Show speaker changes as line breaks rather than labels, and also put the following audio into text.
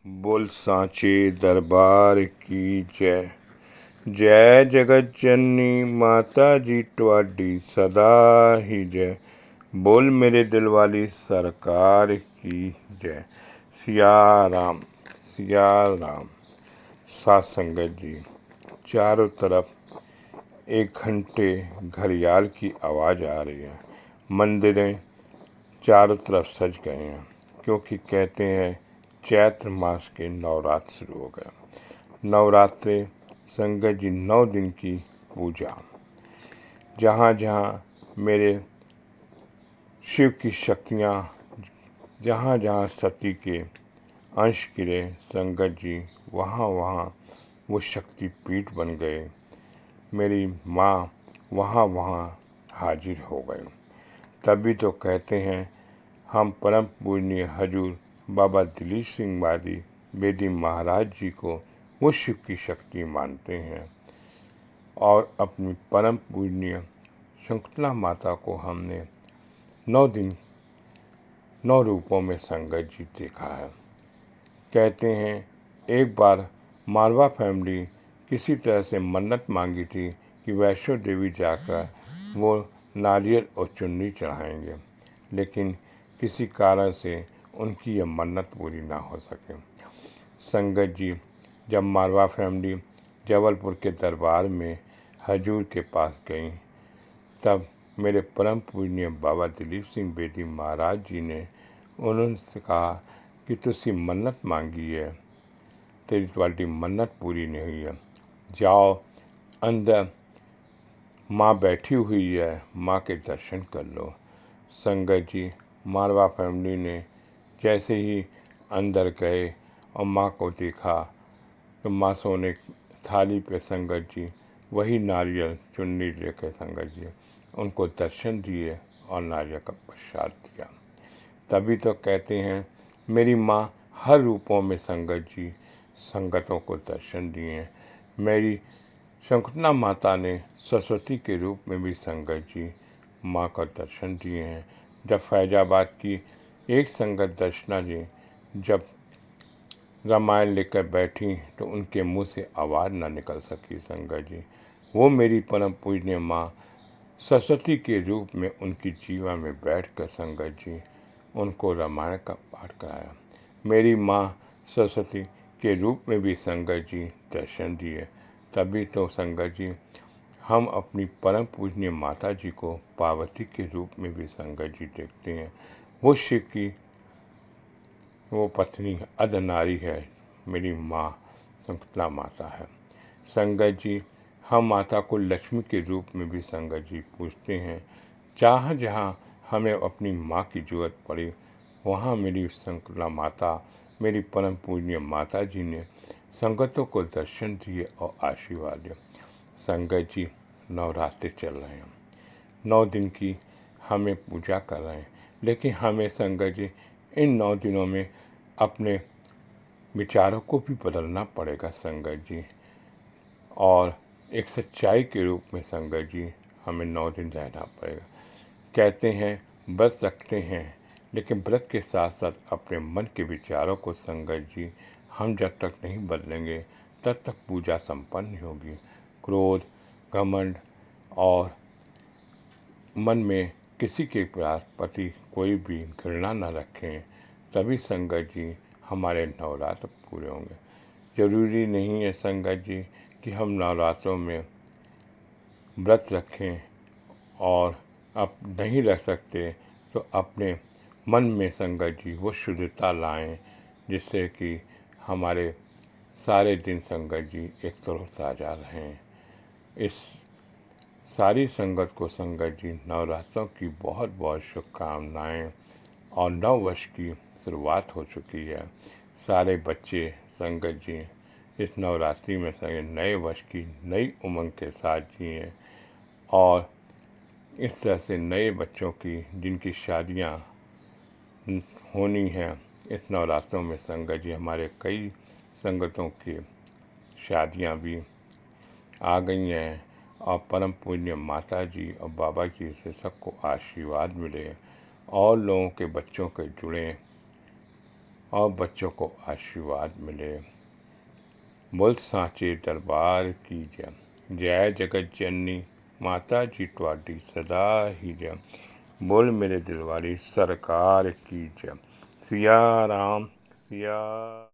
बोल सांचे दरबार की जय। जय जगत जननी माता जी ट्वाडी सदा ही जय। बोल मेरे दिल वाली सरकार की जय। सिया राम सिया राम। सात संगत जी, चारों तरफ एक घंटे घड़ियाल की आवाज़ आ रही है। मंदिरें चारों तरफ सज गए हैं, क्योंकि कहते हैं चैत्र मास के नवरात्र शुरू हो गए। नवरात्रे संगत जी 9 दिन की पूजा, जहाँ जहाँ मेरे शिव की शक्तियाँ, जहाँ जहाँ सती के अंश गिरे संगत जी, वहाँ वहाँ वो शक्ति पीठ बन गए। मेरी माँ वहाँ वहाँ हाजिर हो गए। तभी तो कहते हैं हम परम पूजनीय हजूर बाबा दिलीप सिंह वादी बेदी महाराज जी को वो शिव की शक्ति मानते हैं, और अपनी परम पूजनीय शंकुतला माता को हमने 9 दिन 9 रूपों में संगत जी देखा है। कहते हैं एक बार मारवा फैमिली किसी तरह से मन्नत मांगी थी कि वैष्णो देवी जाकर वो नारियल और चुन्नी चढ़ाएंगे, लेकिन किसी कारण से उनकी यह मन्नत पूरी ना हो सके। संगत जी, जब मारवा फैमिली जबलपुर के दरबार में हजूर के पास गई, तब मेरे परम पूजनीय बाबा दिलीप सिंह बेदी महाराज जी ने उनसे कहा कि तुसी मन्नत मांगी है, तेरी तुम्हारी मन्नत पूरी नहीं हुई है, जाओ अंदर माँ बैठी हुई है, माँ के दर्शन कर लो। संगत जी, मारवा फैमिली ने जैसे ही अंदर गए और माँ को देखा, तो माँ सोने थाली पे संगत जी वही नारियल चुन्नी लेकर संगत जी उनको दर्शन दिए और नारियल का प्रसाद दिया। तभी तो कहते हैं मेरी माँ हर रूपों में संगत जी संगतों को दर्शन दिए। मेरी शंकुतला माता ने सरस्वती के रूप में भी संगत जी माँ का दर्शन दिए हैं। जब फैजाबाद की एक संगत दर्शना जी जब रामायण लेकर बैठी, तो उनके मुंह से आवाज़ न निकल सकी संगत जी। वो मेरी परम पूजनीय माँ सरस्वती के रूप में उनकी जीवा में बैठकर संगत जी उनको रामायण का पाठ कराया। मेरी माँ सरस्वती के रूप में भी संगत जी दर्शन दिए। तभी तो संगत जी हम अपनी परम पूजनीय माता जी को पार्वती के रूप में भी संगत जी देखते हैं। वो शिव की वो पत्नी अर्धनारी है, मेरी माँ शंकुतला माता है। संगत जी, हम माता को लक्ष्मी के रूप में भी संगत जी पूजते हैं। जहाँ जहाँ हमें अपनी माँ की जरूरत पड़ी, वहाँ मेरी शंकुतला माता, मेरी परम पूजनीय माता जी ने संगतों को दर्शन दिए और आशीर्वाद दिया। संगत जी, नवरात्रि चल रहे हैं, 9 दिन की हमें पूजा कर रहे हैं, लेकिन हमें संगत जी इन 9 दिनों में अपने विचारों को भी बदलना पड़ेगा संगत जी, और एक सच्चाई के रूप में संगत जी हमें 9 दिन रहना पड़ेगा। कहते हैं व्रत रखते हैं, लेकिन व्रत के साथ साथ अपने मन के विचारों को संगत जी हम जब तक नहीं बदलेंगे तब तक पूजा संपन्न नहीं होगी। क्रोध, घमंड और मन में किसी के प्रति कोई भी घृणा न रखें, तभी संगत जी हमारे नवरात्र पूरे होंगे। जरूरी नहीं है संगत जी कि हम नवरात्रों में व्रत रखें, और अब नहीं रख सकते तो अपने मन में संगत जी वो शुद्धता लाएं, जिससे कि हमारे सारे दिन संगत जी एक तरोताज़ा रहें। इस सारी संगत को संगत जी नवरात्रों की बहुत बहुत शुभकामनाएं। और नव वर्ष की शुरुआत हो चुकी है। सारे बच्चे संगत जी इस नवरात्रि में नए वर्ष की नई उमंग के साथ जिए, और इस तरह से नए बच्चों की जिनकी शादियां होनी हैं, इस नवरात्रों में संगत जी हमारे कई संगतों की शादियां भी आ गई हैं, और परम पूज्य माता जी और बाबा जी से सबको आशीर्वाद मिले और लोगों के बच्चों के जुड़ें, और बच्चों को आशीर्वाद मिले। बोल सांचे दरबार की जय। जय जगत जननी माता जी ट्वाडी सदा ही जय। बोल मेरे दिल वाली सरकार की जय। सिया राम सिया